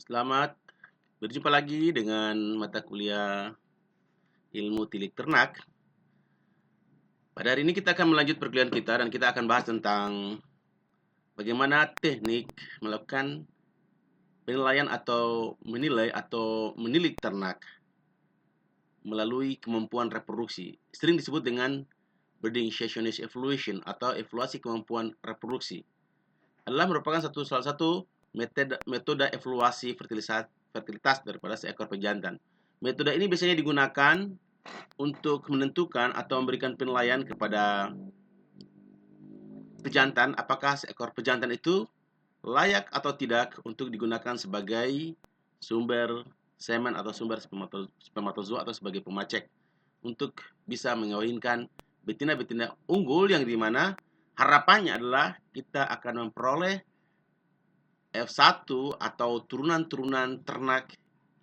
Selamat berjumpa lagi dengan mata kuliah ilmu tilik ternak. Pada hari ini kita akan melanjut perkuliahan kita dan kita akan bahas tentang bagaimana teknik melakukan penilaian atau menilai atau menilik ternak melalui kemampuan reproduksi. Sering disebut dengan breeding sessionist evaluation atau evaluasi kemampuan reproduksi. Adalah merupakan salah satu metode evaluasi fertilitas daripada seekor pejantan. Metode ini biasanya digunakan untuk menentukan atau memberikan penilaian kepada pejantan apakah seekor pejantan itu layak atau tidak untuk digunakan sebagai sumber semen atau sumber spermatozoa atau sebagai pemacek untuk bisa mengawinkan betina-betina unggul yang dimana harapannya adalah kita akan memperoleh F1 atau turunan-turunan ternak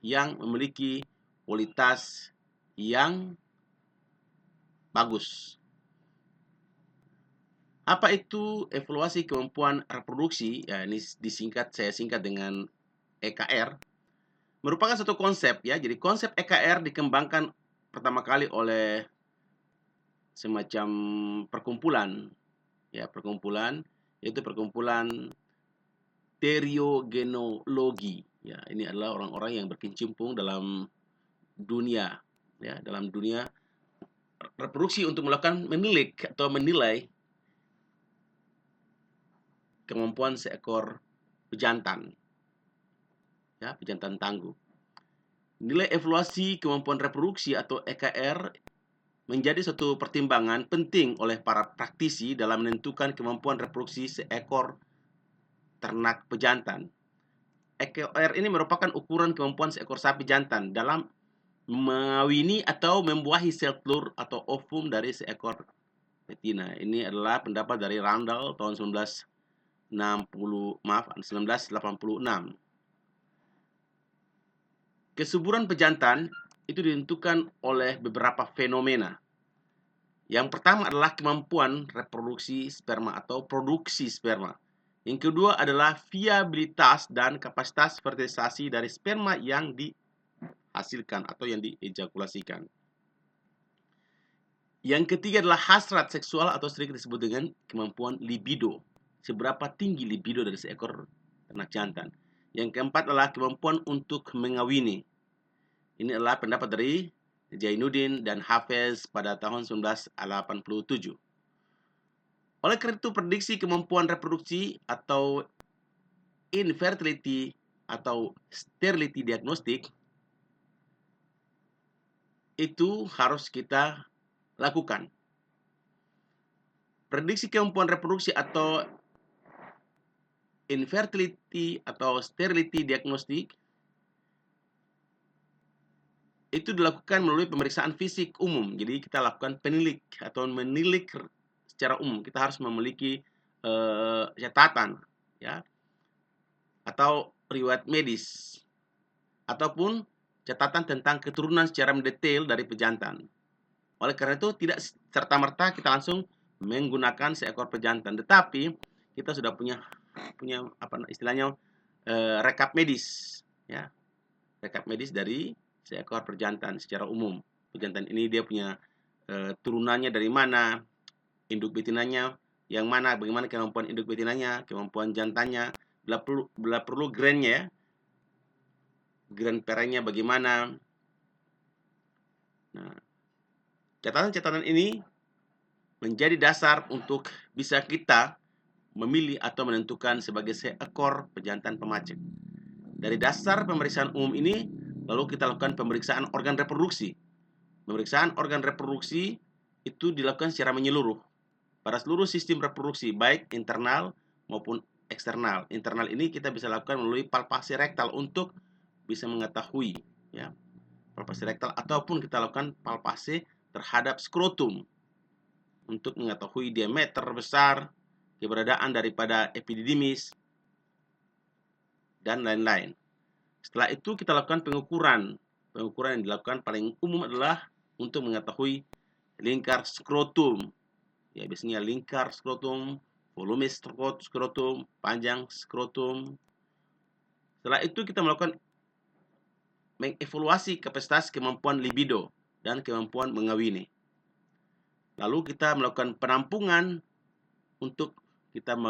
yang memiliki kualitas yang bagus. Apa itu evaluasi kemampuan reproduksi? Ya, ini saya singkat dengan EKR. Merupakan satu konsep ya. Jadi konsep EKR dikembangkan pertama kali oleh semacam perkumpulan yaitu perkumpulan teriogenologi. Ya, ini adalah orang-orang yang berkecimpung dalam dunia dalam dunia reproduksi untuk melakukan menilik atau menilai kemampuan seekor pejantan, pejantan tangguh. Nilai evaluasi kemampuan reproduksi atau EKR menjadi suatu pertimbangan penting oleh para praktisi dalam menentukan kemampuan reproduksi seekor ternak pejantan. EKR ini merupakan ukuran kemampuan seekor sapi jantan dalam mengawini atau membuahi sel telur atau ovum dari seekor betina. Ini adalah pendapat dari Randall tahun 1986. Kesuburan pejantan itu ditentukan oleh beberapa fenomena. Yang pertama adalah kemampuan reproduksi sperma atau produksi sperma. Yang kedua adalah viabilitas dan kapasitas fertilisasi dari sperma yang dihasilkan atau yang diejakulasikan. Yang ketiga adalah hasrat seksual atau sering disebut dengan kemampuan libido. Seberapa tinggi libido dari seekor ternak jantan. Yang keempat adalah kemampuan untuk mengawini. Ini adalah pendapat dari Jainuddin dan Hafez pada tahun 1987. Oleh karena itu, prediksi kemampuan reproduksi atau infertility atau sterility diagnostik itu harus kita lakukan. Prediksi kemampuan reproduksi atau infertility atau sterility diagnostik itu dilakukan melalui pemeriksaan fisik umum. Jadi kita lakukan penilik atau menilik secara umum. Kita harus memiliki catatan ya atau riwayat medis ataupun catatan tentang keturunan secara mendetail dari pejantan. Oleh karena itu tidak serta-merta kita langsung menggunakan seekor pejantan, tetapi kita sudah punya istilahnya rekap medis ya. Rekap medis dari seekor pejantan secara umum. Pejantan ini dia punya turunannya dari mana, induk betinanya yang mana, bagaimana kemampuan induk betinanya, kemampuan jantannya, bila perlu grainnya ya. Grain perenya bagaimana. Nah, catatan-catatan ini menjadi dasar untuk bisa kita memilih atau menentukan sebagai seekor pejantan pemacek. Dari dasar pemeriksaan umum ini, lalu kita lakukan pemeriksaan organ reproduksi. Pemeriksaan organ reproduksi itu dilakukan secara menyeluruh pada seluruh sistem reproduksi, baik internal maupun eksternal. Internal ini kita bisa lakukan melalui palpasi rektal untuk bisa mengetahui ya, palpasi rektal, ataupun kita lakukan palpasi terhadap skrotum untuk mengetahui diameter besar, keberadaan daripada epididymis, dan lain-lain. Setelah itu kita lakukan pengukuran. Pengukuran yang dilakukan paling umum adalah untuk mengetahui lingkar skrotum. Ya, biasanya lingkar skrotum, volume skrotum, panjang skrotum, Setelah itu kita melakukan mengevaluasi kapasitas kemampuan libido dan kemampuan mengawini. Lalu kita melakukan penampungan untuk kita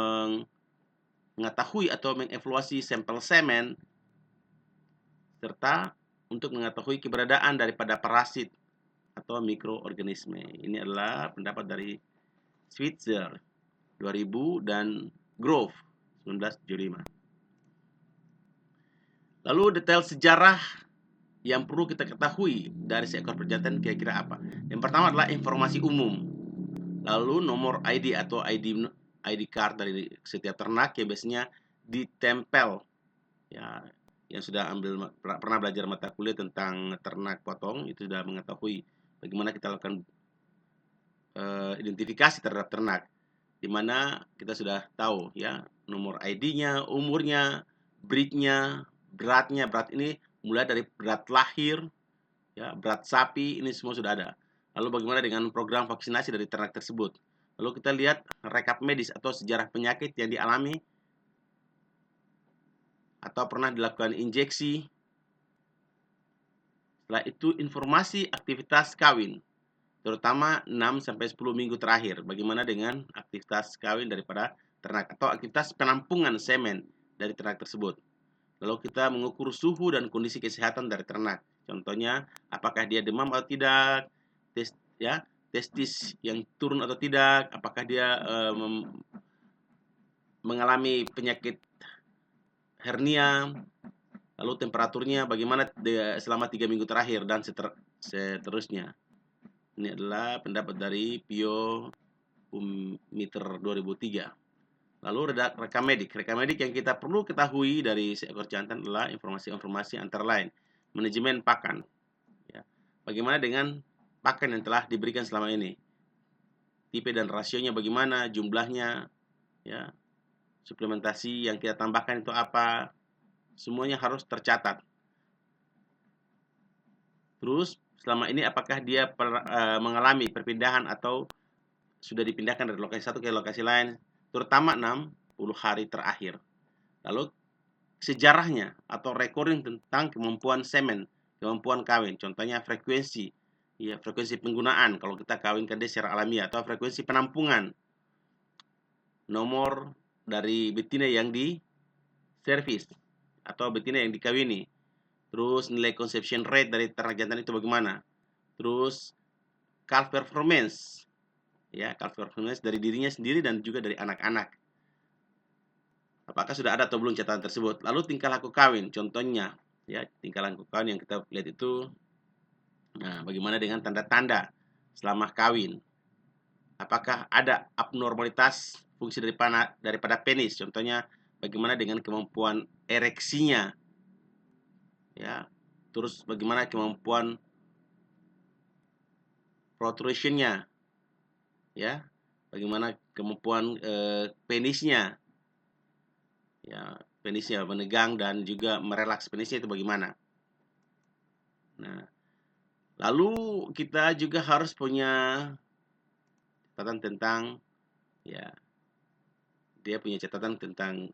mengetahui atau mengevaluasi sampel semen serta untuk mengetahui keberadaan daripada parasit atau mikroorganisme. Ini adalah pendapat dari Switzer 2000 dan Grove 1975. Lalu detail sejarah yang perlu kita ketahui dari seekor pejantan kira-kira apa? Yang pertama adalah informasi umum. Lalu nomor ID atau ID card dari setiap ternak yang biasanya ditempel, ya, yang sudah pernah belajar mata kuliah tentang ternak potong itu sudah mengetahui bagaimana kita lakukan identifikasi terhadap ternak, di mana kita sudah tahu ya nomor ID-nya, umurnya, breed-nya, beratnya. Berat ini mulai dari berat lahir, ya, berat sapi, ini semua sudah ada. Lalu bagaimana dengan program vaksinasi dari ternak tersebut? Lalu kita lihat rekap medis atau sejarah penyakit yang dialami atau pernah dilakukan injeksi. Setelah itu informasi aktivitas kawin, terutama 6-10 minggu terakhir. Bagaimana dengan aktivitas kawin daripada ternak atau aktivitas penampungan semen dari ternak tersebut. Lalu kita mengukur suhu dan kondisi kesehatan dari ternak. Contohnya, apakah dia demam atau tidak, testis yang turun atau tidak, apakah dia mengalami penyakit hernia, lalu temperaturnya bagaimana selama 3 minggu terakhir, dan seterusnya. Ini adalah pendapat dari Pio Meter 2003. Lalu rekam medik. Rekam medik yang kita perlu ketahui dari seekor jantan adalah informasi-informasi antara lain manajemen pakan. Ya. Bagaimana dengan pakan yang telah diberikan selama ini? Tipe dan rasionya bagaimana? Jumlahnya, ya. Suplementasi yang kita tambahkan itu apa? Semuanya harus tercatat. Terus selama ini apakah dia mengalami perpindahan atau sudah dipindahkan dari lokasi satu ke lokasi lain, terutama 60 hari terakhir. Lalu sejarahnya atau recording tentang kemampuan semen, kemampuan kawin, contohnya frekuensi, ya, frekuensi penggunaan kalau kita kawinkan dia secara alamiah, atau frekuensi penampungan, nomor dari betina yang di servis atau betina yang dikawini, terus nilai conception rate dari ternak jantan itu bagaimana, terus calf performance, ya, calf performance dari dirinya sendiri dan juga dari anak-anak. Apakah sudah ada atau belum catatan tersebut? Lalu tingkah laku kawin, contohnya, ya, tingkah laku kawin yang kita lihat itu, nah, bagaimana dengan tanda-tanda selama kawin? Apakah ada abnormalitas fungsi daripada penis? Contohnya, bagaimana dengan kemampuan ereksinya, ya, terus bagaimana kemampuan protrusionnya, ya, bagaimana kemampuan penisnya, ya, penisnya menegang dan juga merelaks penisnya itu bagaimana. Nah, lalu kita juga harus punya catatan tentang, ya, dia punya catatan tentang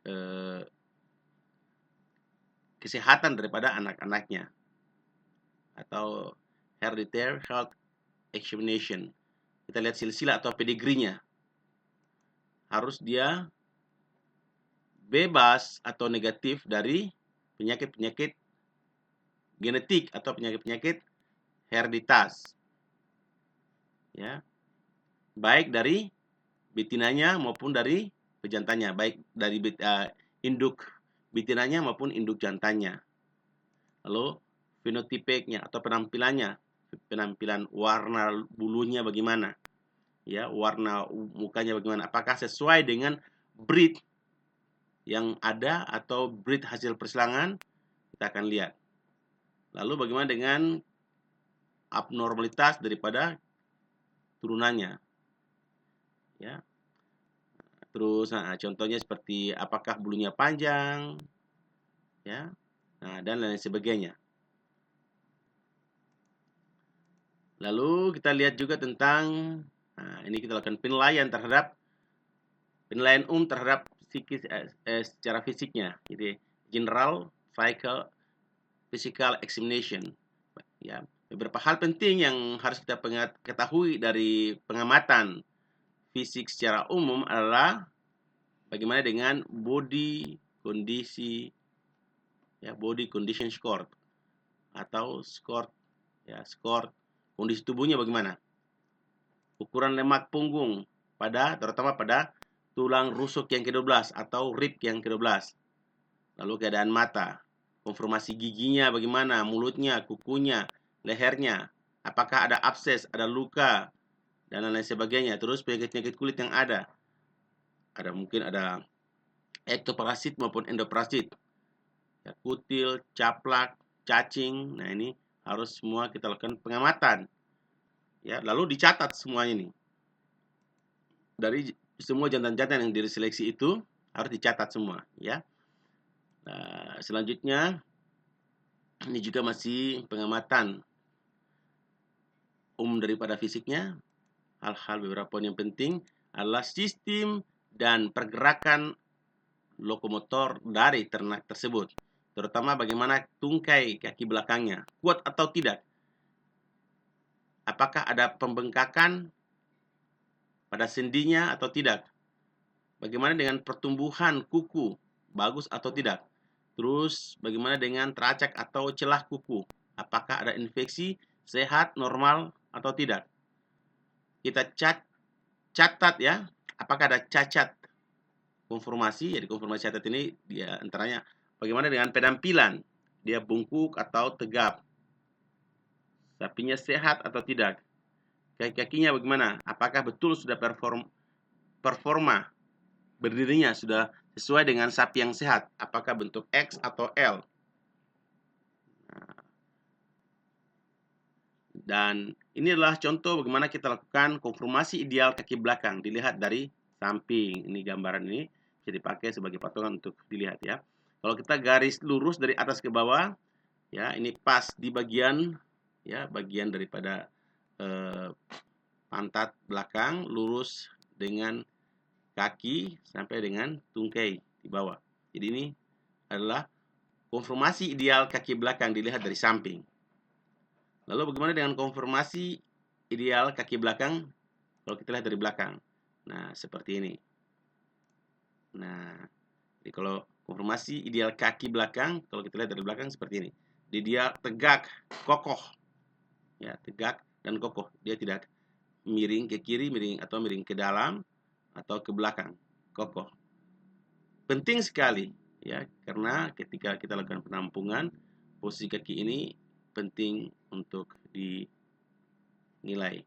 kesehatan daripada anak-anaknya atau hereditary health examination. Kita lihat silsilah atau pedigrinya. Harus dia bebas atau negatif dari penyakit-penyakit genetik atau penyakit-penyakit hereditas, ya, baik dari betinanya maupun dari pejantannya, baik dari induk betinanya maupun induk jantannya. Lalu fenotipenya atau penampilan warna bulunya bagaimana, ya, warna mukanya bagaimana, apakah sesuai dengan breed yang ada atau breed hasil persilangan, kita akan lihat. Lalu bagaimana dengan abnormalitas daripada turunannya, ya. Terus contohnya seperti apakah bulunya panjang, ya, dan lain sebagainya. Lalu kita lihat juga tentang, ini kita lakukan penilaian terhadap psikis secara fisiknya, jadi general physical examination. Ya, beberapa hal penting yang harus kita ketahui dari pengamatan fisik secara umum adalah bagaimana dengan body condition score atau skor kondisi tubuhnya bagaimana. Ukuran lemak punggung terutama pada tulang rusuk yang ke-12 atau rib yang ke-12. Lalu keadaan mata, konformasi giginya bagaimana, mulutnya, kukunya, lehernya, apakah ada abses, ada luka, dan lain sebagainya. Terus penyakit-penyakit kulit yang ada mungkin ada ektoparasit maupun endoparasit, ya, kutil, caplak, cacing. Nah, ini harus semua kita lakukan pengamatan, ya. Lalu dicatat semuanya ini dari semua jantan-jantan yang diseleksi itu harus dicatat semua, ya. Nah, selanjutnya ini juga masih pengamatan umum daripada fisiknya. Hal-hal beberapa poin yang penting adalah sistem dan pergerakan lokomotor dari ternak tersebut, terutama bagaimana tungkai kaki belakangnya, kuat atau tidak. Apakah ada pembengkakan pada sendinya atau tidak. Bagaimana dengan pertumbuhan kuku, bagus atau tidak. Terus bagaimana dengan teracak atau celah kuku, apakah ada infeksi, sehat, normal atau tidak. Kita catat, ya, apakah ada cacat konformasi. Jadi konformasi catat ini dia antaranya bagaimana dengan penampilan, dia bungkuk atau tegap, sapinya sehat atau tidak, kaki-kakinya bagaimana, apakah betul sudah performa berdirinya sudah sesuai dengan sapi yang sehat, apakah bentuk X atau L. Dan ini adalah contoh bagaimana kita lakukan konformasi ideal kaki belakang. Dilihat dari samping. Ini gambaran ini bisa dipakai sebagai patokan untuk dilihat, ya. Kalau kita garis lurus dari atas ke bawah, ya, ini pas di bagian, ya, bagian daripada pantat belakang lurus dengan kaki sampai dengan tungkai di bawah. Jadi ini adalah konformasi ideal kaki belakang dilihat dari samping. Lalu bagaimana dengan konformasi ideal kaki belakang kalau kita lihat dari belakang? Nah, seperti ini. Nah, jadi kalau konformasi ideal kaki belakang kalau kita lihat dari belakang seperti ini. Dia tegak, kokoh. Ya, tegak dan kokoh. Dia tidak miring ke kiri, miring ke dalam atau ke belakang. Kokoh. Penting sekali, ya, karena ketika kita lakukan penampungan, posisi kaki ini penting untuk dinilai.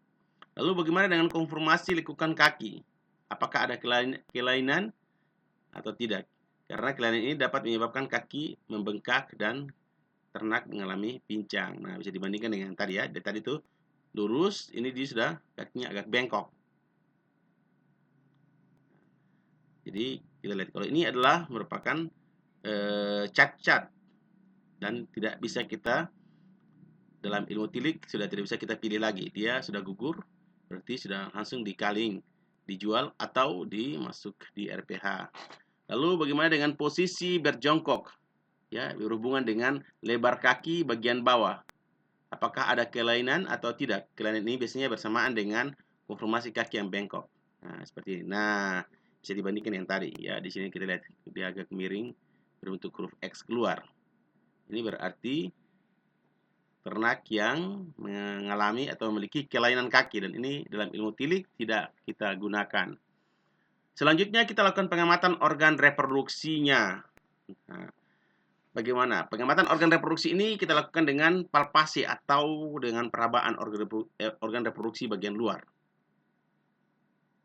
Lalu bagaimana dengan konformasi lekukan kaki? Apakah ada kelainan atau tidak? Karena kelainan ini dapat menyebabkan kaki membengkak dan ternak mengalami pincang. Nah, bisa dibandingkan dengan tadi, ya. Dari tadi itu lurus, ini dia sudah kakinya agak bengkok. Jadi kita lihat kalau ini adalah merupakan cacat dan tidak bisa kita dalam ilmu tilik sudah tidak bisa kita pilih lagi. Dia sudah gugur, berarti sudah langsung dikaling, dijual atau dimasuk di RPH. Lalu bagaimana dengan posisi berjongkok? Ya, berhubungan dengan lebar kaki bagian bawah. Apakah ada kelainan atau tidak? Kelainan ini biasanya bersamaan dengan konformasi kaki yang bengkok. Nah, seperti ini. Nah, bisa dibandingkan yang tadi. Ya, di sini kita lihat dia agak miring, berbentuk huruf X keluar. Ini berarti ternak yang mengalami atau memiliki kelainan kaki, dan ini dalam ilmu tilik tidak kita gunakan. Selanjutnya kita lakukan pengamatan organ reproduksinya. Nah, bagaimana? Pengamatan organ reproduksi ini kita lakukan dengan palpasi atau dengan perabaan organ reproduksi bagian luar.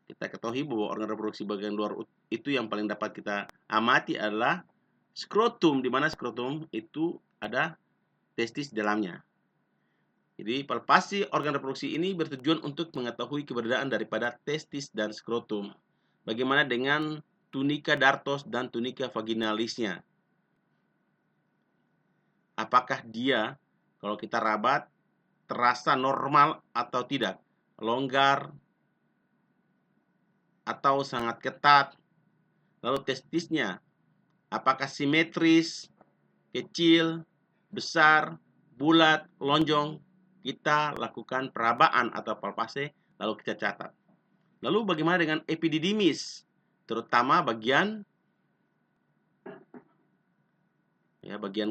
Kita ketahui bahwa organ reproduksi bagian luar itu yang paling dapat kita amati adalah skrotum, di mana skrotum itu ada testis di dalamnya. Jadi palpasi organ reproduksi ini bertujuan untuk mengetahui keberadaan daripada testis dan skrotum. Bagaimana dengan tunika dartos dan tunika vaginalisnya? Apakah dia kalau kita rabat terasa normal atau tidak? Longgar atau sangat ketat? Lalu testisnya apakah simetris, kecil, besar, bulat, lonjong, kita lakukan perabaan atau palpasi, lalu kita catat. Lalu bagaimana dengan epididymis, terutama bagian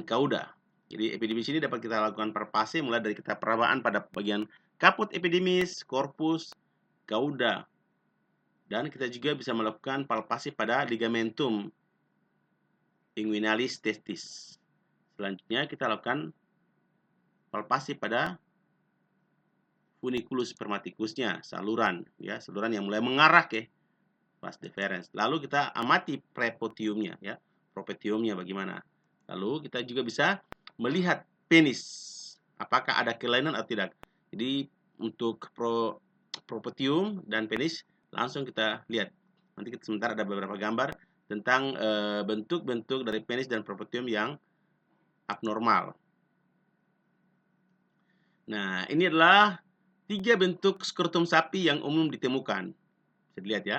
kauda. Jadi epididymis ini dapat kita lakukan palpasi mulai dari kita perabaan pada bagian kaput epididymis, korpus, kauda. Dan kita juga bisa melakukan palpasi pada ligamentum inguinalis testis. Selanjutnya kita lakukan palpasi pada funiculus spermaticusnya, saluran yang mulai mengarah ke vas deferens. Lalu kita amati preputiumnya propetiumnya bagaimana. Lalu kita juga bisa melihat penis, apakah ada kelainan atau tidak. Jadi untuk propetium dan penis langsung kita lihat. Nanti sebentar ada beberapa gambar tentang bentuk-bentuk dari penis dan propetium yang abnormal. Nah, ini adalah 3 bentuk skrotum sapi yang umum ditemukan. Bisa dilihat ya.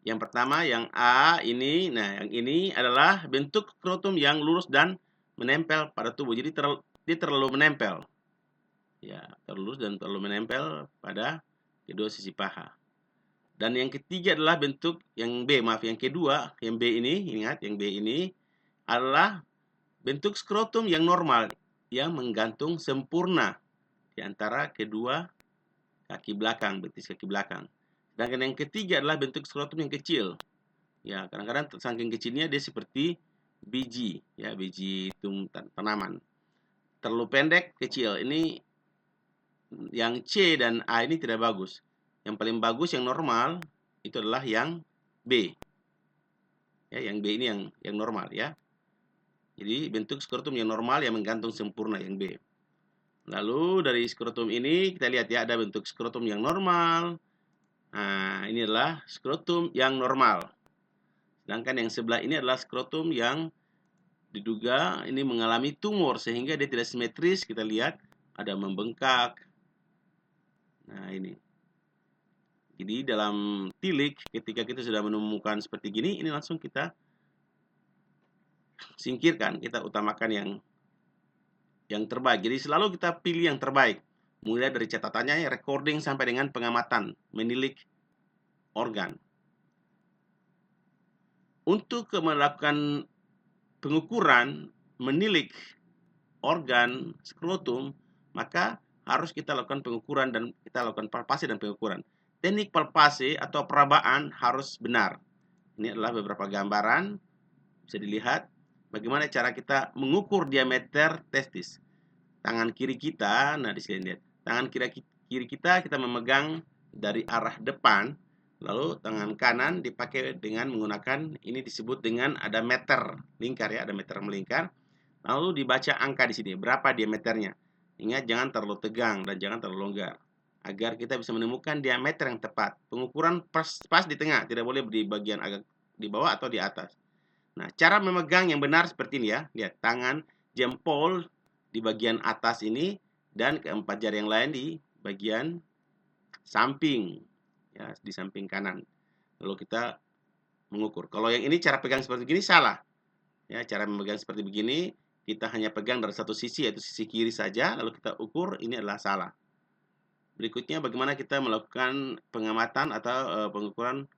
Yang pertama yang A ini, nah yang ini adalah bentuk skrotum yang lurus dan menempel pada tubuh. Jadi dia terlalu menempel. Ya, terlalu lurus dan terlalu menempel pada kedua sisi paha. Dan yang ketiga adalah bentuk yang B, yang kedua, yang B ini, ingat yang B ini adalah bentuk skrotum yang normal yang menggantung sempurna di antara kedua kaki belakang, betis kaki belakang. Sedangkan yang ketiga adalah bentuk skrotum yang kecil. Ya, kadang-kadang saking kecilnya dia seperti biji, biji tanaman. Terlalu pendek, kecil. Ini yang C dan A ini tidak bagus. Yang paling bagus yang normal itu adalah yang B. Ya, yang B ini yang normal ya. Jadi bentuk skrotum yang normal yang menggantung sempurna yang B. Lalu dari skrotum ini kita lihat ya, ada bentuk skrotum yang normal. Nah, ini adalah skrotum yang normal. Sedangkan yang sebelah ini adalah skrotum yang diduga ini mengalami tumor sehingga dia tidak simetris. Kita lihat ada membengkak. Nah, ini. Jadi dalam tilik ketika kita sudah menemukan seperti gini, ini langsung kita singkirkan, kita utamakan yang terbaik. Jadi selalu kita pilih yang terbaik. Mulai dari catatannya, recording sampai dengan pengamatan, menilik organ. Untuk melakukan pengukuran, menilik organ skrotum, maka harus kita lakukan pengukuran dan kita lakukan palpasi dan pengukuran. Teknik palpasi atau perabaan harus benar. Ini adalah beberapa gambaran, bisa dilihat bagaimana cara kita mengukur diameter testis. Tangan kiri kita, nah di sini lihat, tangan kiri kita memegang dari arah depan, lalu tangan kanan dipakai dengan menggunakan, ini disebut dengan ada meter lingkar ya, ada meter melingkar. Lalu dibaca angka di sini, berapa diameternya. Ingat jangan terlalu tegang dan jangan terlalu longgar, agar kita bisa menemukan diameter yang tepat. Pengukuran pas di tengah, tidak boleh di bagian agak di bawah atau di atas. Nah, cara memegang yang benar seperti ini ya. Lihat, tangan jempol di bagian atas ini dan keempat jari yang lain di bagian samping ya, di samping kanan. Lalu kita mengukur. Kalau yang ini cara pegang seperti ini salah. Ya, cara memegang seperti begini, kita hanya pegang dari satu sisi yaitu sisi kiri saja, lalu kita ukur, ini adalah salah. Berikutnya bagaimana kita melakukan pengamatan atau pengukuran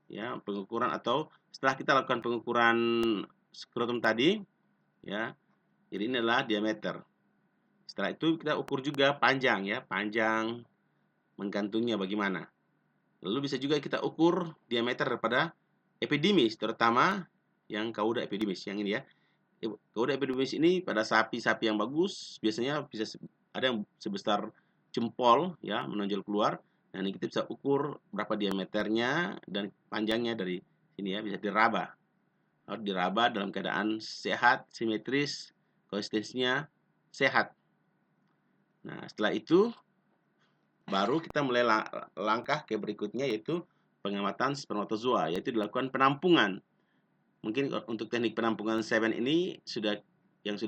ya, pengukuran atau setelah kita lakukan pengukuran skrotum tadi ya. Jadi ini adalah diameter. Setelah itu kita ukur juga panjang ya, panjang menggantungnya bagaimana. Lalu bisa juga kita ukur diameter daripada epididymis, terutama yang kauda epididymis yang ini ya. Kauda epididymis ini pada sapi-sapi yang bagus biasanya bisa ada yang sebesar jempol ya, menonjol keluar. Nah, ini kita bisa ukur berapa diameternya dan panjangnya dari sini ya, bisa diraba. Harus diraba dalam keadaan sehat, simetris, konsistensinya sehat. Nah, setelah itu baru kita mulai langkah ke berikutnya yaitu pengamatan spermatozoa, yaitu dilakukan penampungan. Mungkin untuk teknik penampungan semen ini sudah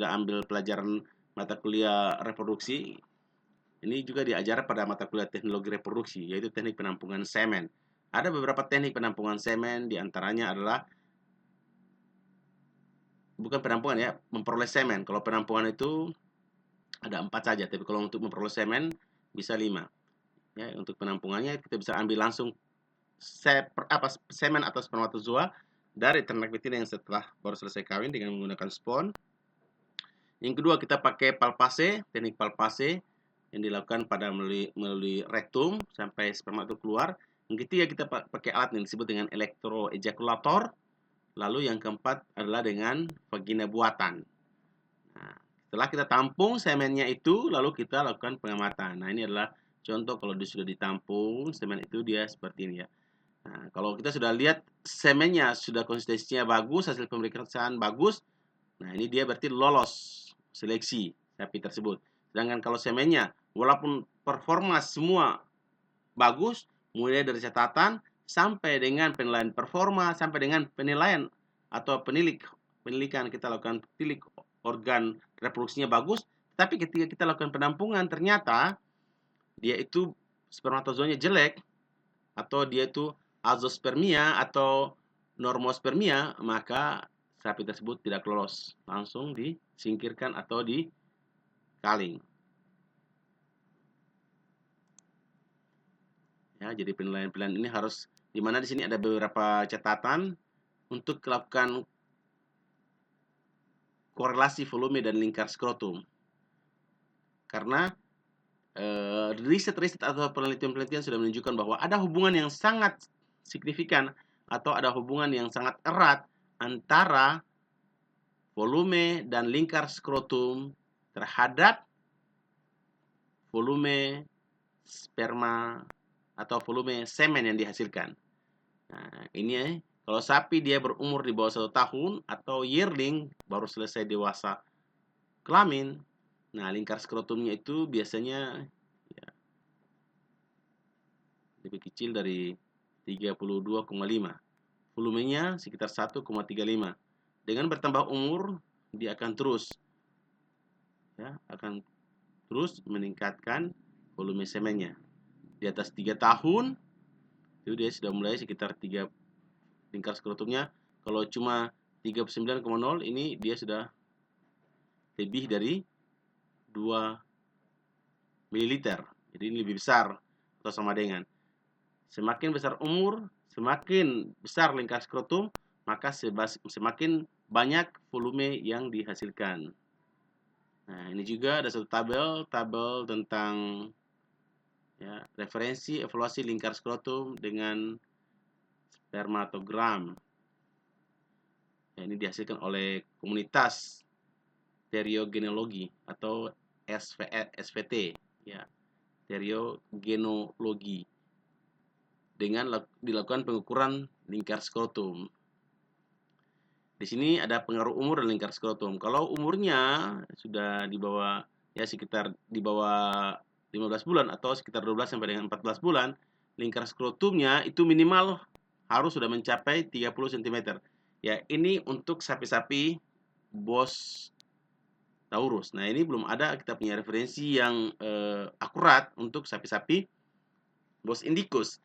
ambil pelajaran mata kuliah reproduksi, ini juga diajar pada mata kuliah teknologi reproduksi, yaitu teknik penampungan semen. Ada beberapa teknik penampungan semen, diantaranya adalah bukan penampungan ya, memperoleh semen. Kalau penampungan itu ada 4 saja, tapi kalau untuk memperoleh semen bisa 5. Ya, untuk penampungannya kita bisa ambil langsung semen atau spermatozoa dari ternak betina yang setelah baru selesai kawin dengan menggunakan spon. Yang kedua, kita pakai palpase, teknik palpase yang dilakukan pada melalui rektum sampai sperma itu keluar. Yang ketiga, kita pakai alat yang disebut dengan elektroejakulator. Lalu yang keempat adalah dengan vagina buatan. Nah, setelah kita tampung semennya itu, lalu kita lakukan pengamatan. Nah, ini adalah contoh kalau dia sudah ditampung, semen itu dia seperti ini ya. Nah, kalau kita sudah lihat semennya sudah konsistensinya bagus, hasil pemeriksaan bagus, nah ini dia berarti lolos seleksi sapi tersebut. Sedangkan kalau semennya walaupun performa semua bagus, mulai dari catatan sampai dengan penilaian performa, sampai dengan penilaian atau penilikan kita lakukan tilik organ reproduksinya bagus, tapi ketika kita lakukan penampungan ternyata dia itu spermatozoanya jelek atau dia itu azospermia atau normospermia, maka sapi tersebut tidak lolos, langsung disingkirkan atau dikaling. Ya, jadi penilaian-penilaian ini harus di mana di sini ada beberapa catatan untuk melakukan korelasi volume dan lingkar skrotum. Karena riset-riset atau penelitian-penelitian sudah menunjukkan bahwa ada hubungan yang sangat signifikan atau ada hubungan yang sangat erat antara volume dan lingkar skrotum terhadap volume sperma atau volume semen yang dihasilkan. Nah, ini kalau sapi dia berumur di bawah 1 tahun atau yearling baru selesai dewasa kelamin, nah lingkar skrotumnya itu biasanya ya, lebih kecil dari 32,5. Volumenya sekitar 1,35. Dengan bertambah umur dia akan terus meningkatkan volume semennya. Di atas 3 tahun itu dia sudah mulai sekitar 3 lingkar skrotumnya. Kalau cuma 39,0 ini dia sudah lebih dari 2 mililiter. Jadi ini lebih besar atau sama dengan. Semakin besar umur, semakin besar lingkar skrotum, maka semakin banyak volume yang dihasilkan. Nah, ini juga ada satu tabel tentang ya, referensi evaluasi lingkar skrotum dengan spermatogram. Ya, ini dihasilkan oleh komunitas steriogenologi atau SVT, ya, steriogenologi, dengan dilakukan pengukuran lingkar skrotum. Di sini ada pengaruh umur dan lingkar skrotum. Kalau umurnya sudah di bawah ya sekitar di bawah 15 bulan atau sekitar 12 sampai dengan 14 bulan, lingkar skrotumnya itu minimal harus sudah mencapai 30 cm. Ya, ini untuk sapi-sapi Bos Taurus. Nah, ini belum ada kita punya referensi yang akurat untuk sapi-sapi Bos Indicus.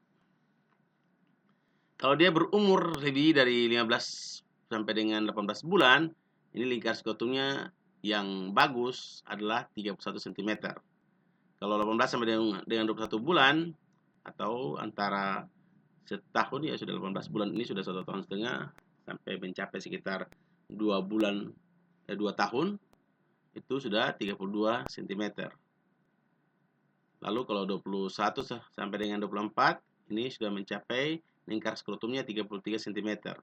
Kalau dia berumur lebih dari 15 sampai dengan 18 bulan, ini lingkar skrotumnya yang bagus adalah 31 cm. Kalau 18 sampai dengan 21 bulan atau antara setahun ya sudah 18 bulan, ini sudah 1,5 tahun sampai mencapai sekitar 2 tahun itu sudah 32 cm. Lalu kalau 21 sampai dengan 24 ini sudah mencapai lingkar skrotumnya 33 cm.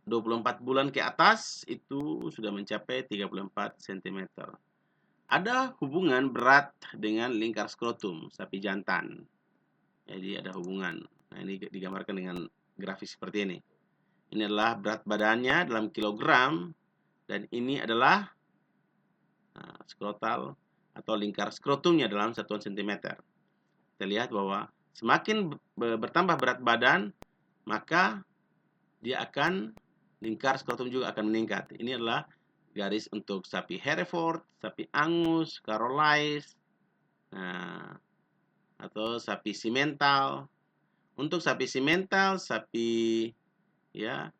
24 bulan ke atas itu sudah mencapai 34 cm. Ada hubungan berat dengan lingkar skrotum sapi jantan. Jadi ada hubungan. Nah, ini digambarkan dengan grafis seperti ini. Ini adalah berat badannya dalam kilogram dan ini adalah skrotal atau lingkar skrotumnya dalam satuan sentimeter. Kita lihat bahwa semakin bertambah berat badan, maka dia akan lingkar skrotum juga akan meningkat. Ini adalah garis untuk sapi Hereford, sapi Angus, Charolais, atau sapi simental. Untuk sapi simental, sapi ya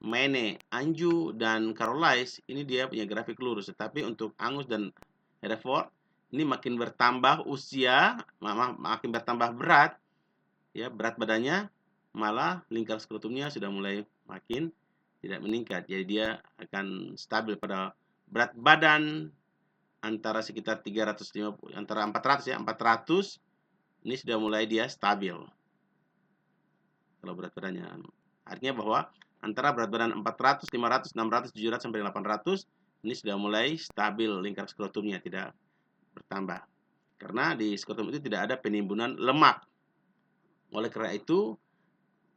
Maine, Anju, dan Carolais ini dia punya grafik lurus. Tetapi untuk Angus dan Hereford ini makin bertambah usia, makin bertambah berat, ya berat badannya, malah lingkar skrotumnya sudah mulai makin tidak meningkat. Jadi dia akan stabil pada berat badan antara sekitar 350, antara 400 ya, 400 ini sudah mulai dia stabil. Kalau berat badannya, artinya bahwa antara berat badan 400, 500, 600, 700 sampai 800 ini sudah mulai stabil lingkar skrotumnya, tidak bertambah. Karena di skrotum itu tidak ada penimbunan lemak. Oleh karena itu,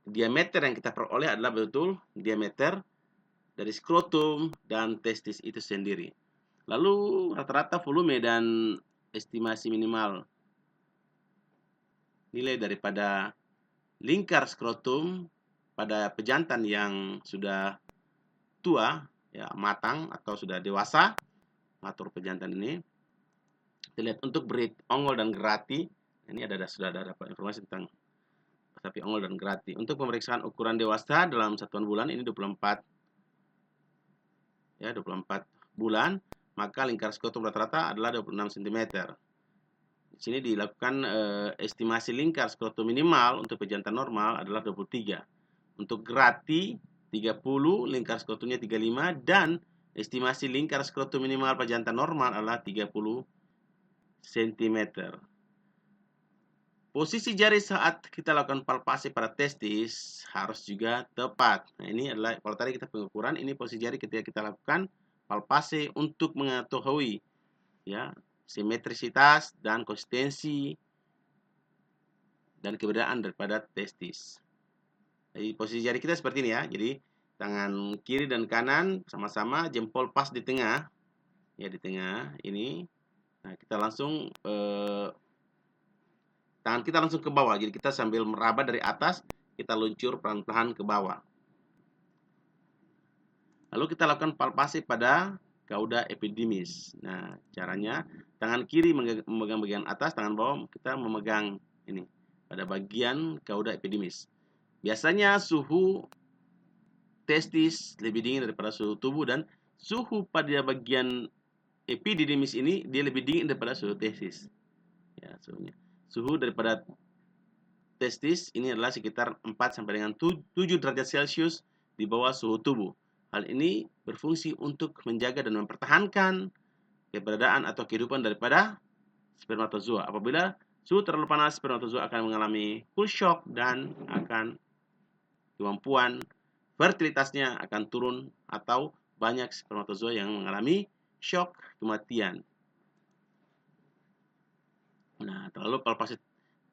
diameter yang kita peroleh adalah betul diameter dari skrotum dan testis itu sendiri. Lalu rata-rata volume dan estimasi minimal nilai daripada lingkar skrotum pada pejantan yang sudah tua, ya matang atau sudah dewasa, matur pejantan ini. Kita lihat untuk berit ongol dan gerati. Ini sudah ada informasi tentang sapi ongol dan gerati. Untuk pemeriksaan ukuran dewasa dalam satuan bulan ini 24 bulan, maka lingkar skrotum rata-rata adalah 26 cm. Di sini dilakukan estimasi lingkar skrotum minimal untuk pejantan normal adalah 23. Untuk gerati 30, lingkar skrotumnya 35, dan estimasi lingkar skrotum minimal pejantan normal adalah 30 cm. Posisi jari saat kita lakukan palpasi pada testis harus juga tepat. Nah, ini adalah kalau tadi kita pengukuran, ini posisi jari ketika kita lakukan palpasi untuk mengetahui ya simetrisitas dan konsistensi dan keberadaan daripada testis. Jadi posisi jari kita seperti ini ya. Jadi tangan kiri dan kanan sama-sama, jempol pas di tengah. Ya di tengah ini. Nah, kita langsung tangan kita langsung ke bawah. Jadi kita sambil meraba dari atas, kita luncur pelan-pelan ke bawah. Lalu kita lakukan palpasi pada cauda epididymis. Nah, caranya tangan kiri memegang bagian atas, tangan bawah kita memegang ini pada bagian cauda epididymis. Biasanya suhu testis lebih dingin daripada suhu tubuh, dan suhu pada bagian epididymis ini dia lebih dingin daripada suhu testis. Ya, suhu daripada testis ini adalah sekitar 4 sampai dengan 7 derajat Celcius di bawah suhu tubuh. Hal ini berfungsi untuk menjaga dan mempertahankan keberadaan atau kehidupan daripada spermatozoa. Apabila suhu terlalu panas, spermatozoa akan mengalami cool shock dan akan kemampuan fertilitasnya akan turun atau banyak spermatozoa yang mengalami shock kematian. Nah, lalu palpasi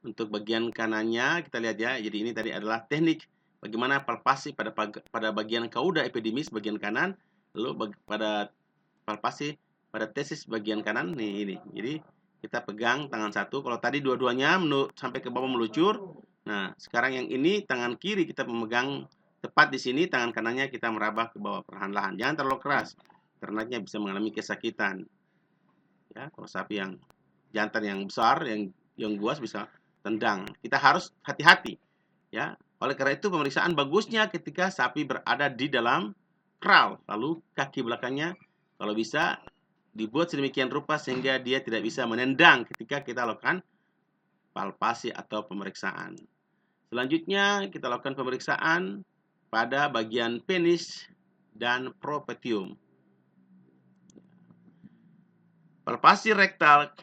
untuk bagian kanannya kita lihat ya. Jadi ini tadi adalah teknik bagaimana palpasi pada bagian cauda epididymis bagian kanan, lalu pada palpasi pada testis bagian kanan nih ini. Jadi kita pegang tangan satu. Kalau tadi dua-duanya sampai ke bawah meluncur. Nah, sekarang yang ini tangan kiri kita memegang tepat di sini, tangan kanannya kita meraba ke bawah perlahan-lahan. Jangan terlalu keras, ternaknya bisa mengalami kesakitan. Ya, kalau sapi yang jantan yang besar, yang buas bisa tendang. Kita harus hati-hati. Ya, oleh karena itu pemeriksaan bagusnya ketika sapi berada di dalam kral, lalu kaki belakangnya kalau bisa dibuat sedemikian rupa sehingga dia tidak bisa menendang ketika kita lakukan palpasi atau pemeriksaan. Selanjutnya kita lakukan pemeriksaan pada bagian penis dan propetium. Palpasi rektal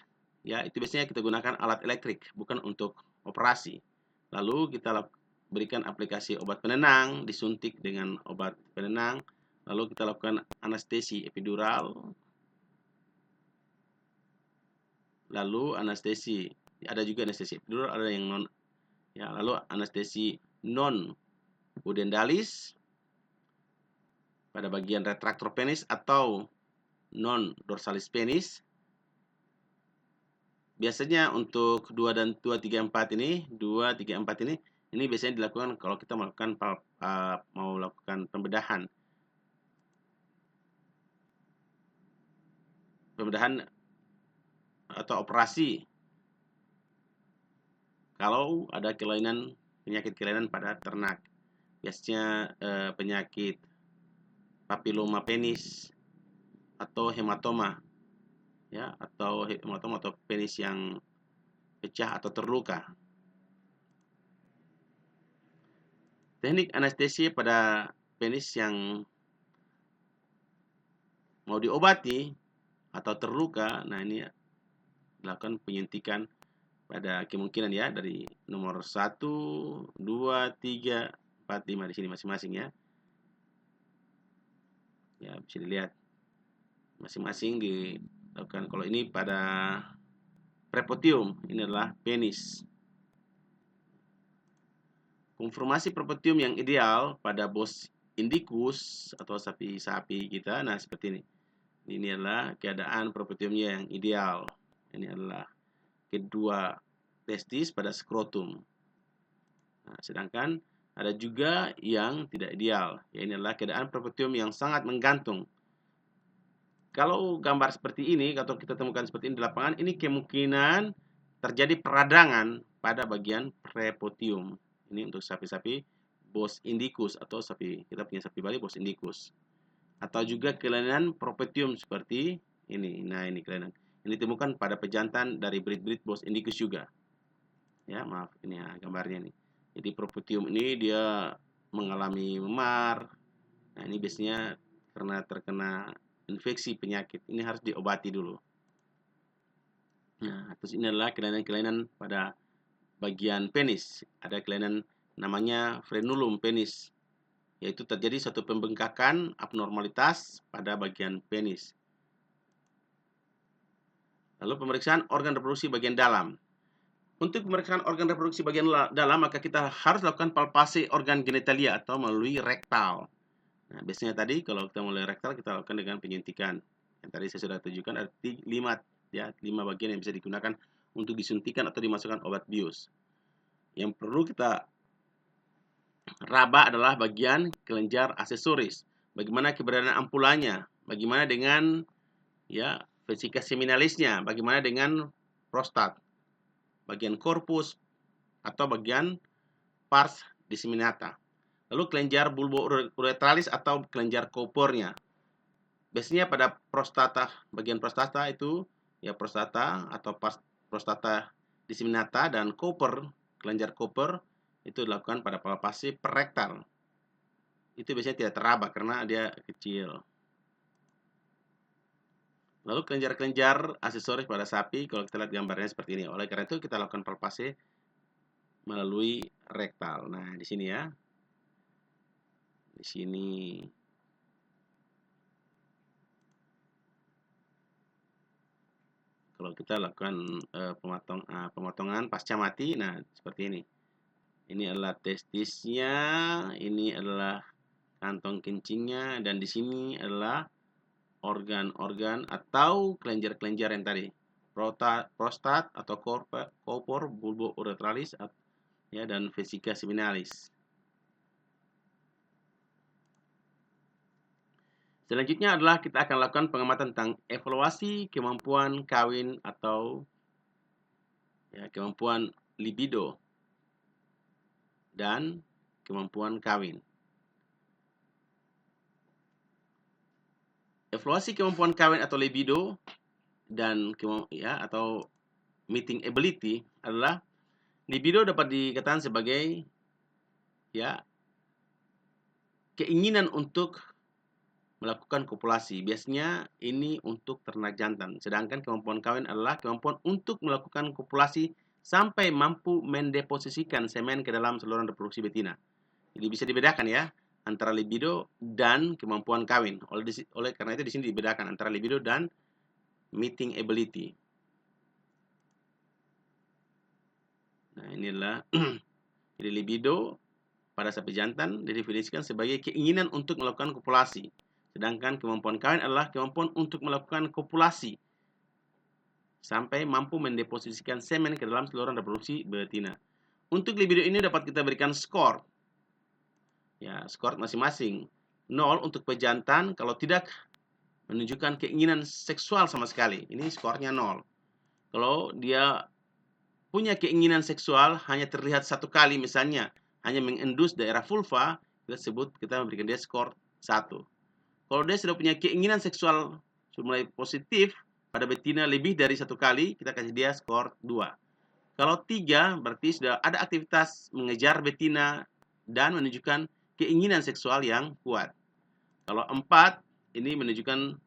ya itu biasanya kita gunakan alat elektrik, bukan untuk operasi. Lalu kita berikan aplikasi obat penenang, disuntik dengan obat penenang. Lalu kita lakukan anestesi epidural. Lalu anestesi, ada juga anestesi epidural, ada yang non ya, lalu anestesi non pudendalis pada bagian retraktor penis atau non dorsalis penis. Biasanya untuk 2 dan 2 3 4 ini, 2 3 4 ini biasanya dilakukan kalau kita melakukan mau lakukan pembedahan atau operasi kalau ada penyakit kelainan pada ternak. Biasanya penyakit papiloma penis atau hematoma, ya, atau hematoma atau penis yang pecah atau terluka. Teknik anestesia pada penis yang mau diobati atau terluka, nah ini dilakukan penyuntikan pada kemungkinan ya dari nomor 1, 2, 3, 4, 5 di sini masing-masing ya. Ya, bisa dilihat masing-masing dilakukan. Kalau ini pada prepotium, ini adalah penis. Konformasi prepotium yang ideal pada bos indicus atau sapi-sapi kita, nah seperti ini. Ini adalah keadaan prepotiumnya yang ideal. Ini adalah kedua testis pada skrotum. Nah, sedangkan ada juga yang tidak ideal. Ya, ini adalah keadaan prepotium yang sangat menggantung. Kalau gambar seperti ini, atau kita temukan seperti ini di lapangan, ini kemungkinan terjadi peradangan pada bagian prepotium. Ini untuk sapi-sapi bos indicus atau sapi, kita punya sapi Bali bos indicus. Atau juga kelainan prepotium seperti ini. Nah, ini kelainan. Ini ditemukan pada pejantan dari breed bos indicus juga. Ya, maaf, ini ya gambarnya nih. Jadi prepotium ini dia mengalami memar. Nah, ini biasanya karena terkena infeksi penyakit. Ini harus diobati dulu. Nah, terus ini adalah kelainan-kelainan pada bagian penis. Ada kelainan namanya frenulum penis, yaitu terjadi suatu pembengkakan abnormalitas pada bagian penis. Lalu pemeriksaan organ reproduksi bagian dalam. Untuk pemeriksaan organ reproduksi bagian dalam, maka kita harus lakukan palpasi organ genitalia atau melalui rektal. Nah, biasanya tadi kalau kita mulai rektal, kita lakukan dengan penyuntikan. Yang tadi saya sudah tunjukkan ada 5 bagian yang bisa digunakan untuk disuntikan atau dimasukkan obat bius. Yang perlu kita raba adalah bagian kelenjar aksesoris. Bagaimana keberadaan ampulanya? Bagaimana dengan ya vesika seminalisnya? Bagaimana dengan prostat? Bagian korpus atau bagian pars disseminata. Lalu kelenjar bulbo-urethralis atau kelenjar Coopernya. Biasanya pada prostata, bagian prostata itu ya prostata atau prostata disseminata dan Cooper, kelenjar Cooper itu dilakukan pada palpasi perektal. Itu biasanya tidak teraba karena dia kecil. Lalu kelenjar-kelenjar aksesoris pada sapi, kalau kita lihat gambarnya seperti ini. Oleh karena itu kita lakukan palpasi melalui rektal. Nah, di sini ya. Di sini kalau kita lakukan pemotongan pasca mati, nah seperti ini. Ini adalah testisnya, ini adalah kantong kencingnya, dan di sini adalah organ-organ atau kelenjar-kelenjar yang tadi, prostat atau corpor bulbo-urethralis ya, dan vesika seminalis. Selanjutnya adalah kita akan lakukan pengamatan tentang evaluasi kemampuan kawin atau ya, kemampuan libido dan kemampuan kawin. Evaluasi kemampuan kawin atau libido dan ya, atau mating ability adalah libido dapat dikatakan sebagai ya keinginan untuk melakukan kopulasi. Biasanya ini untuk ternak jantan. Sedangkan kemampuan kawin adalah kemampuan untuk melakukan kopulasi sampai mampu mendeposisikan semen ke dalam saluran reproduksi betina. Jadi bisa dibedakan ya antara libido dan kemampuan kawin. Oleh karena itu di sini dibedakan antara libido dan mating ability. Nah, inilah jadi libido pada sapi jantan didefinisikan sebagai keinginan untuk melakukan kopulasi. Sedangkan kemampuan kawin adalah kemampuan untuk melakukan kopulasi sampai mampu mendeposisikan semen ke dalam saluran reproduksi betina. Untuk libido ini dapat kita berikan skor. Ya, skor masing-masing. 0 untuk pejantan kalau tidak menunjukkan keinginan seksual sama sekali. Ini skornya 0. Kalau dia punya keinginan seksual hanya terlihat satu kali, misalnya hanya mengendus daerah vulva, kita memberikan dia skor 1. Kalau dia sudah punya keinginan seksual sudah mulai positif pada betina lebih dari 1 kali, kita kasih dia skor 2. Kalau 3, berarti sudah ada aktivitas mengejar betina dan menunjukkan keinginan seksual yang kuat. Kalau 4, ini menunjukkan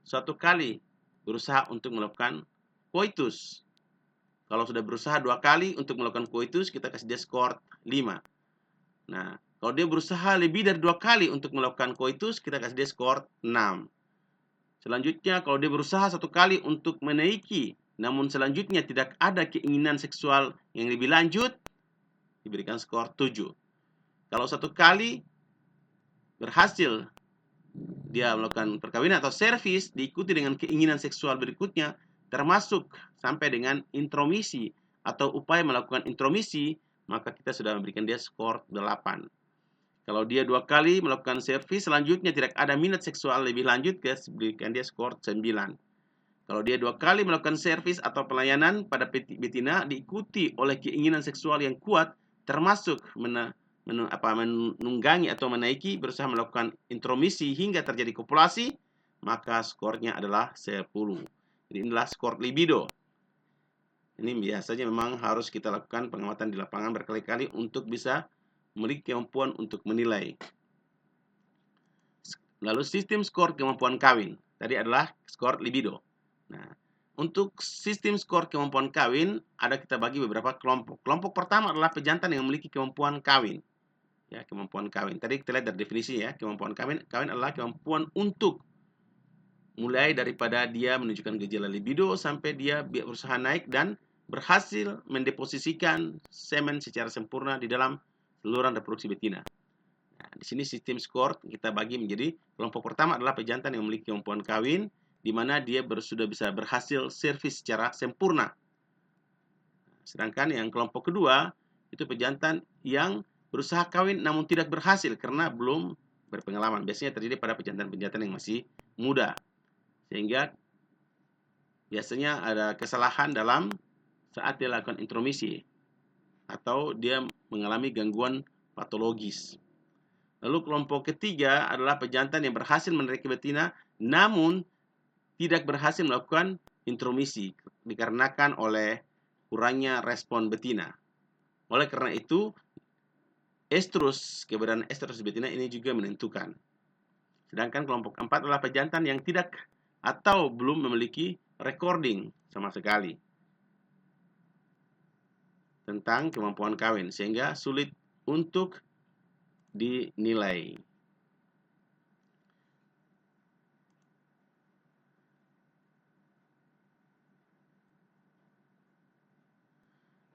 suatu kali berusaha untuk melakukan koitus. Kalau sudah berusaha 2 kali untuk melakukan koitus, kita kasih dia skor 5. Nah, kalau dia berusaha lebih dari 2 kali untuk melakukan koitus, kita kasih dia skor 6. Selanjutnya, kalau dia berusaha 1 kali untuk menaiki, namun selanjutnya tidak ada keinginan seksual yang lebih lanjut, diberikan skor 7. Kalau 1 kali berhasil dia melakukan perkawinan atau servis diikuti dengan keinginan seksual berikutnya, termasuk sampai dengan intromisi atau upaya melakukan intromisi, maka kita sudah memberikan dia skor 8. Kalau dia 2 kali melakukan servis, selanjutnya tidak ada minat seksual lebih lanjut, kita berikan dia skor 9. Kalau dia 2 kali melakukan servis atau pelayanan pada betina diikuti oleh keinginan seksual yang kuat, termasuk menunggangi atau menaiki, berusaha melakukan intromisi hingga terjadi kopulasi, maka skornya adalah 10. Jadi inilah skor libido. Ini biasanya memang harus kita lakukan pengamatan di lapangan berkali-kali untuk bisa memiliki kemampuan untuk menilai. Lalu sistem skor kemampuan kawin. Tadi adalah skor libido. Nah, untuk sistem skor kemampuan kawin, ada kita bagi beberapa kelompok. Kelompok pertama adalah pejantan yang memiliki kemampuan kawin. Ya, kemampuan kawin. Tadi kita lihat dari definisi ya, kemampuan kawin adalah kemampuan untuk mulai daripada dia menunjukkan gejala libido sampai dia berusaha naik dan berhasil mendeposisikan semen secara sempurna di dalam saluran reproduksi betina. Nah, di sini sistem skor kita bagi menjadi kelompok pertama adalah pejantan yang memiliki kemampuan kawin, di mana dia sudah bisa berhasil servis secara sempurna. Sedangkan yang kelompok kedua itu pejantan yang berusaha kawin namun tidak berhasil karena belum berpengalaman. Biasanya terjadi pada pejantan-pejantan yang masih muda. Sehingga biasanya ada kesalahan dalam saat dia lakukan intromisi atau dia mengalami gangguan patologis. Lalu kelompok ketiga adalah pejantan yang berhasil menarik betina namun tidak berhasil melakukan intromisi dikarenakan oleh kurangnya respon betina. Oleh karena itu, keberadaan estrus betina ini juga menentukan. Sedangkan kelompok keempat adalah pejantan yang tidak atau belum memiliki recording sama sekali tentang kemampuan kawin, sehingga sulit untuk dinilai.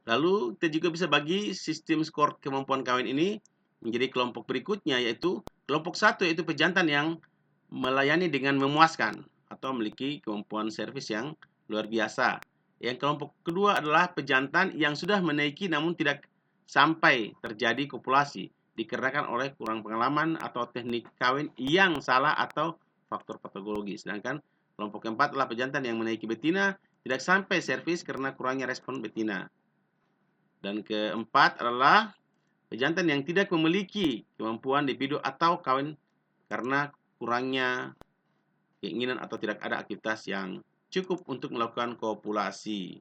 Lalu kita juga bisa bagi sistem skor kemampuan kawin ini menjadi kelompok berikutnya, yaitu kelompok 1 yaitu pejantan yang melayani dengan memuaskan atau memiliki kemampuan servis yang luar biasa. Yang kelompok kedua adalah pejantan yang sudah menaiki namun tidak sampai terjadi kopulasi dikarenakan oleh kurang pengalaman atau teknik kawin yang salah atau faktor patologis. Sedangkan kelompok keempat adalah pejantan yang menaiki betina tidak sampai servis karena kurangnya respon betina. Dan keempat adalah pejantan yang tidak memiliki kemampuan libido atau kawin karena kurangnya keinginan atau tidak ada aktivitas yang cukup untuk melakukan kopulasi.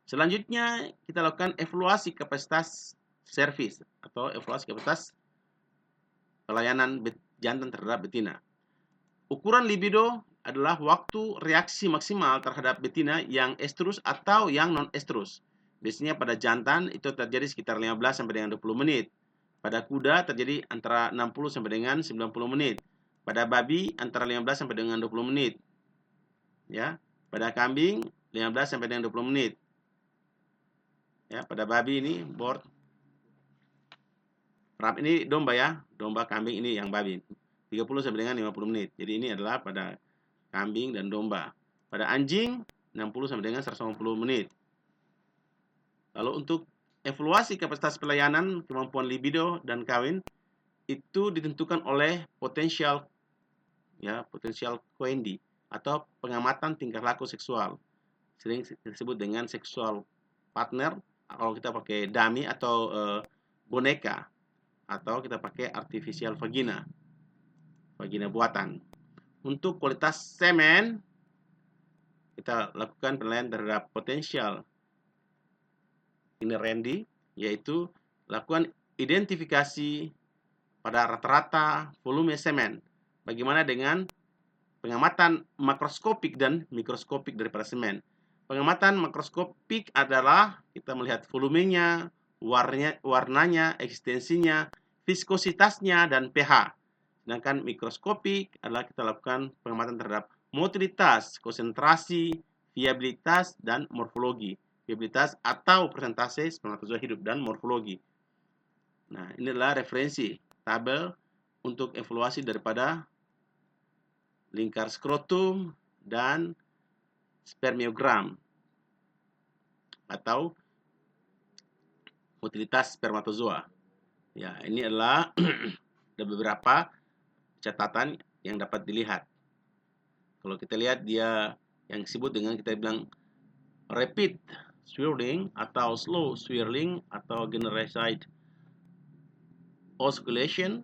Selanjutnya kita lakukan evaluasi kapasitas servis atau evaluasi kapasitas pelayanan jantan terhadap betina. Ukuran libido adalah waktu reaksi maksimal terhadap betina yang estrus atau yang non-estrus. Biasanya pada jantan itu terjadi sekitar 15 sampai dengan 20 menit. Pada kuda terjadi antara 60 sampai dengan 90 menit. Pada babi antara 15 sampai dengan 20 menit. Ya, pada kambing 15 sampai dengan 20 menit. Ya, pada babi ini ini domba ya, domba, kambing, ini yang babi. 30 sampai dengan 50 menit. Jadi ini adalah pada kambing dan domba. Pada anjing 60 sampai dengan 150 menit. Lalu untuk evaluasi kapasitas pelayanan, kemampuan libido dan kawin itu ditentukan oleh potensial QND atau pengamatan tingkah laku seksual. Sering disebut dengan sexual partner kalau kita pakai dummy atau boneka atau kita pakai artificial vagina, vagina buatan. Untuk kualitas semen, kita lakukan penilaian terhadap potensial inerendi, yaitu lakukan identifikasi pada rata-rata volume semen. Bagaimana dengan pengamatan makroskopik dan mikroskopik daripada semen? Pengamatan makroskopik adalah kita melihat volumenya, warnanya, eksistensinya, viskositasnya, dan pH. Sedangkan mikroskopik adalah kita lakukan pengamatan terhadap motilitas, konsentrasi, viabilitas, dan morfologi. Viabilitas atau persentase spermatozoa hidup dan morfologi. Nah, ini adalah referensi tabel untuk evaluasi daripada lingkar skrotum dan spermiogram atau motilitas spermatozoa. Ya, ini adalah ada beberapa catatan yang dapat dilihat. Kalau kita lihat dia yang disebut dengan kita bilang rapid swirling atau slow swirling atau generalized oscillation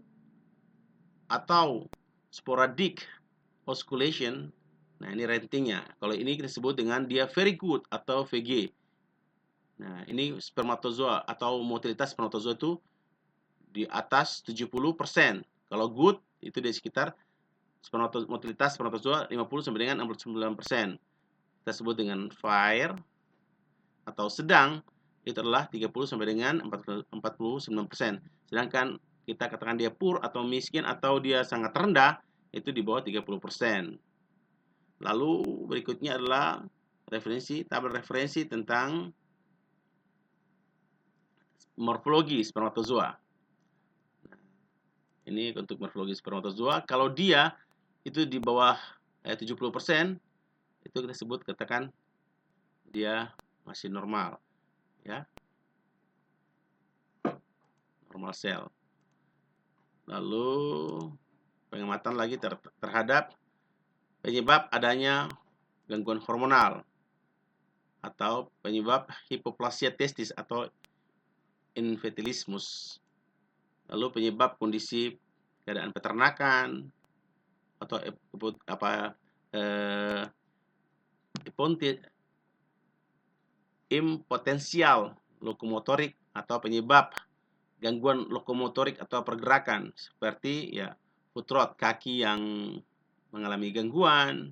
atau sporadic oscillation. Nah, ini ratingnya. Kalau ini kita sebut dengan dia very good atau VG. Nah, ini spermatozoa atau motilitas spermatozoa itu di atas 70%. Kalau good itu di sekitar motilitas spermatozoa 50 sampai dengan 69%. Kita sebut dengan fair atau sedang itu adalah 30 sampai dengan 49%. Sedangkan kita katakan dia poor atau miskin atau dia sangat rendah itu di bawah 30%. Lalu berikutnya adalah tabel referensi tentang morfologi spermatozoa. Ini untuk morfologi spermatozoa. Kalau dia itu di bawah 70%, itu kita sebut katakan dia masih normal, ya, normal sel. Lalu pengamatan lagi terhadap penyebab adanya gangguan hormonal atau penyebab hipoplasia testis atau infantilismus. Lalu penyebab kondisi keadaan peternakan atau impotensial lokomotorik atau penyebab gangguan lokomotorik atau pergerakan seperti ya foot rot, kaki yang mengalami gangguan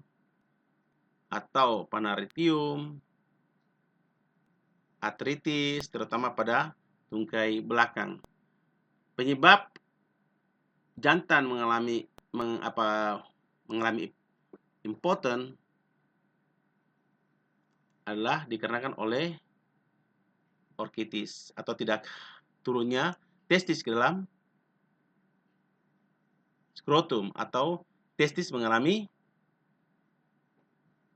atau panaritium, artritis terutama pada tungkai belakang. Penyebab jantan mengalami impoten adalah dikarenakan oleh orkitis atau tidak turunnya testis ke dalam skrotum atau testis mengalami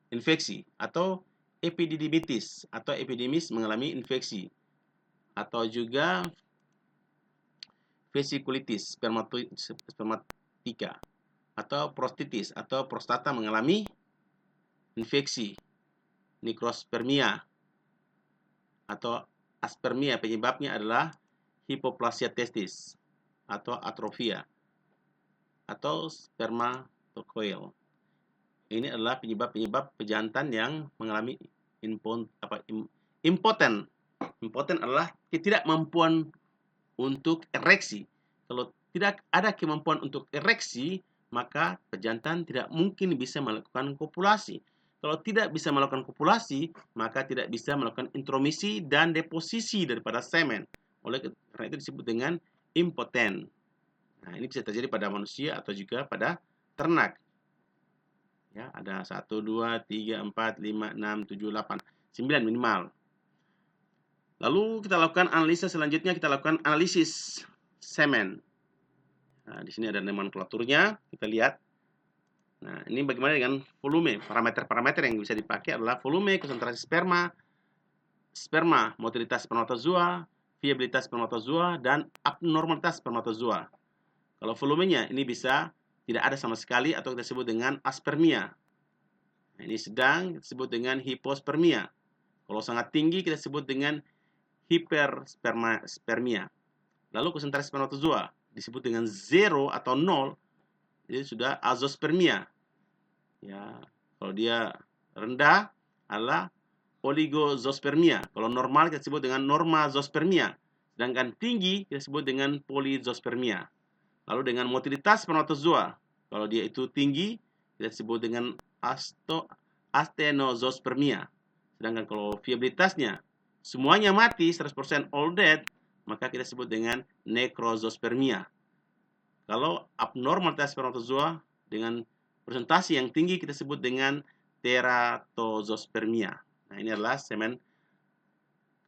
infeksi atau epididymitis atau epididymis mengalami infeksi atau juga vesikulitis spermatika atau prostitis atau prostata mengalami infeksi, nikrospermia atau aspermia. Penyebabnya adalah hipoplasia testis atau atrofia atau spermatocoel. Ini adalah penyebab-penyebab pejantan yang mengalami impoten. Impoten adalah ketidakmampuan untuk ereksi. Kalau tidak ada kemampuan untuk ereksi, maka pejantan tidak mungkin bisa melakukan kopulasi. Kalau tidak bisa melakukan kopulasi, maka tidak bisa melakukan intromisi dan deposisi daripada semen. Oleh karena itu disebut dengan impoten. Nah, ini bisa terjadi pada manusia atau juga pada ternak. Ya, ada 1, 2, 3, 4, 5, 6, 7, 8, 9 minimal. Lalu kita lakukan analisa selanjutnya, kita lakukan analisis semen. Nah, di sini ada nomenklaturnya, kita lihat. Nah, ini bagaimana dengan volume? Parameter-parameter yang bisa dipakai adalah volume, konsentrasi sperma, motilitas spermatozoa, viabilitas spermatozoa, dan abnormalitas spermatozoa. Kalau volumenya ini bisa tidak ada sama sekali atau kita sebut dengan aspermia. Nah, ini sedang kita sebut dengan hipospermia. Kalau sangat tinggi kita sebut dengan hiperspermia. Lalu konsentrasi spermatozoa disebut dengan 0 atau 0, jadi sudah azospermia. Ya, kalau dia rendah adalah oligozospermia. Kalau normal kita sebut dengan normazospermia. Sedangkan tinggi kita sebut dengan polizospermia. Lalu dengan motilitas spermatozoa, kalau dia itu tinggi kita sebut dengan astenozospermia. Sedangkan kalau viabilitasnya semuanya mati, 100% all dead, maka kita sebut dengan necrozospermia. Kalau abnormalitas spermatozoa dengan presentasi yang tinggi kita sebut dengan teratozospermia. Nah, ini adalah segmen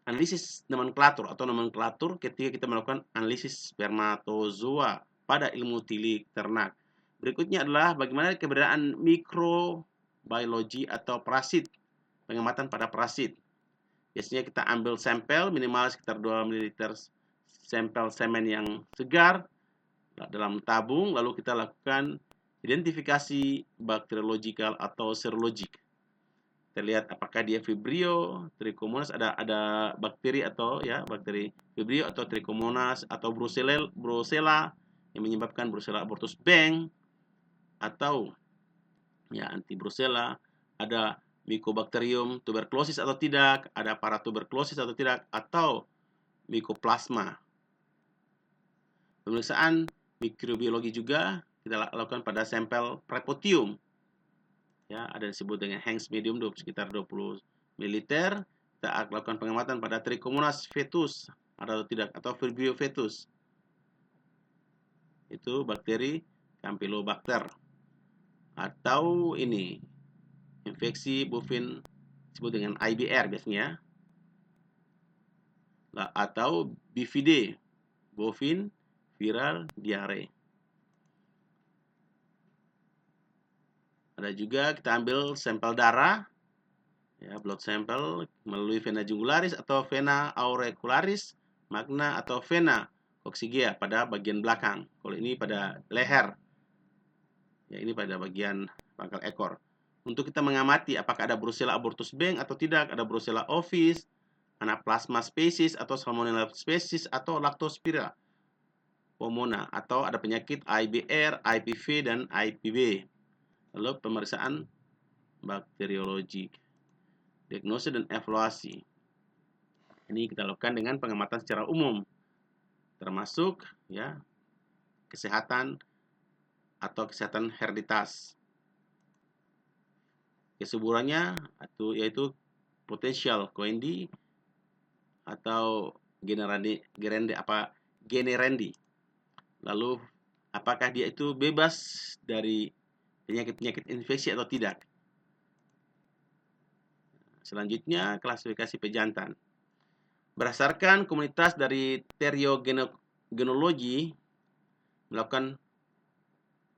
analisis nomenklatur atau nomenklatur ketika kita melakukan analisis spermatozoa pada ilmu tilik ternak. Berikutnya adalah bagaimana keberadaan mikrobiologi atau parasit, pengamatan pada parasit. Biasanya kita ambil sampel minimal sekitar 2 ml sampel semen yang segar dalam tabung, lalu kita lakukan identifikasi bakteriologikal atau serologik. Kita lihat apakah dia Vibrio, Trichomonas, ada bakteri atau ya bakteri Vibrio atau Trichomonas atau Brucella yang menyebabkan Brucella abortus bank, atau ya anti Brucella, ada Mycobacterium tuberculosis atau tidak, ada paratuberculosis atau tidak, atau Mycoplasma. Pemeriksaan mikrobiologi juga kita lakukan pada sampel Preputium. Ya, ada yang disebut dengan Hanks medium sekitar 20 ml. Kita lakukan pengamatan pada Trichomonas fetus ada atau tidak, atau Vibrio fetus. Itu bakteri Campylobacter. Atau ini infeksi bovin disebut dengan IBR biasanya. Atau BVD, bovin viral diare. Ada juga kita ambil sampel darah, ya, blood sample melalui vena jugularis atau vena auricularis magna atau vena coccygia pada bagian belakang. Kalau ini pada leher, ya ini pada bagian pangkal ekor. Untuk kita mengamati apakah ada Brucella abortus bank atau tidak, ada Brucella ovis, Anaplasma species atau Salmonella species atau Lactospira pneumoniae, atau ada penyakit IBR, IPV dan IPB. Lalu pemeriksaan bakteriologi, diagnosis dan evaluasi. Ini kita lakukan dengan pengamatan secara umum, termasuk ya kesehatan atau kesehatan hereditas. Kesuburannya yaitu potensial coendi atau generandi. Lalu apakah dia itu bebas dari penyakit-penyakit infeksi atau tidak. Selanjutnya, klasifikasi pejantan. Berdasarkan komunitas dari terigenologi melakukan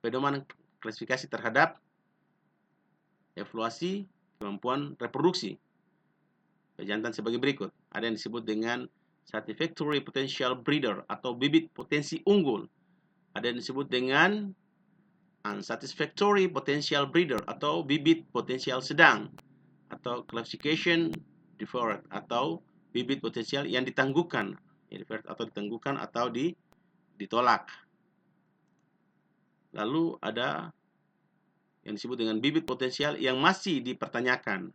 pedoman klasifikasi terhadap evaluasi kemampuan reproduksi pejantan sebagai berikut. Ada yang disebut dengan satisfactory potential breeder atau bibit potensi unggul. Ada yang disebut dengan unsatisfactory potential breeder atau bibit potensial sedang, atau classification deferred atau bibit potensial yang ditangguhkan, atau ditangguhkan atau ditolak. Lalu ada yang disebut dengan bibit potensial yang masih dipertanyakan,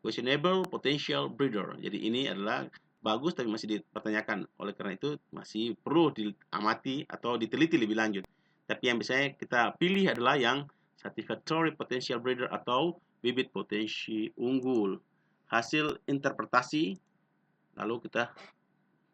questionable potential breeder. Jadi ini adalah bagus tapi masih dipertanyakan. Oleh karena itu masih perlu diamati atau diteliti lebih lanjut. Tapi yang biasanya kita pilih adalah yang satisfactory potential breeder atau bibit potensi unggul. Hasil interpretasi, lalu kita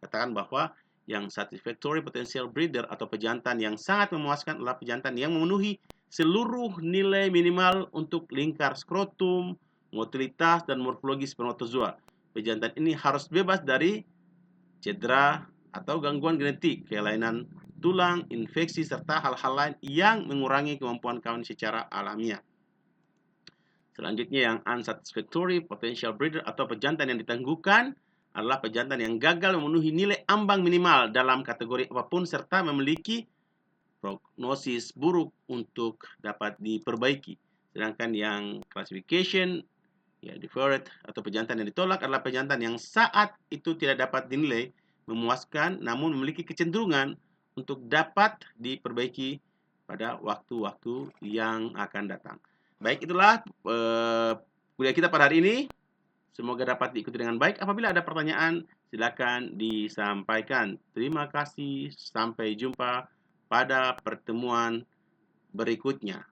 katakan bahwa yang satisfactory potential breeder atau pejantan yang sangat memuaskan adalah pejantan yang memenuhi seluruh nilai minimal untuk lingkar skrotum, motilitas, dan morfologi spermatozoa. Pejantan ini harus bebas dari cedera atau gangguan genetik, kelainan tulang, infeksi, serta hal-hal lain yang mengurangi kemampuan kawin secara alamiah. Selanjutnya yang unsatisfactory potential breeder atau pejantan yang ditangguhkan adalah pejantan yang gagal memenuhi nilai ambang minimal dalam kategori apapun serta memiliki prognosis buruk untuk dapat diperbaiki. Sedangkan yang classification deferred atau pejantan yang ditolak adalah pejantan yang saat itu tidak dapat dinilai memuaskan, namun memiliki kecenderungan untuk dapat diperbaiki pada waktu-waktu yang akan datang. Baik, itulah kuliah kita pada hari ini. Semoga dapat diikuti dengan baik. Apabila ada pertanyaan, silakan disampaikan. Terima kasih. Sampai jumpa pada pertemuan berikutnya.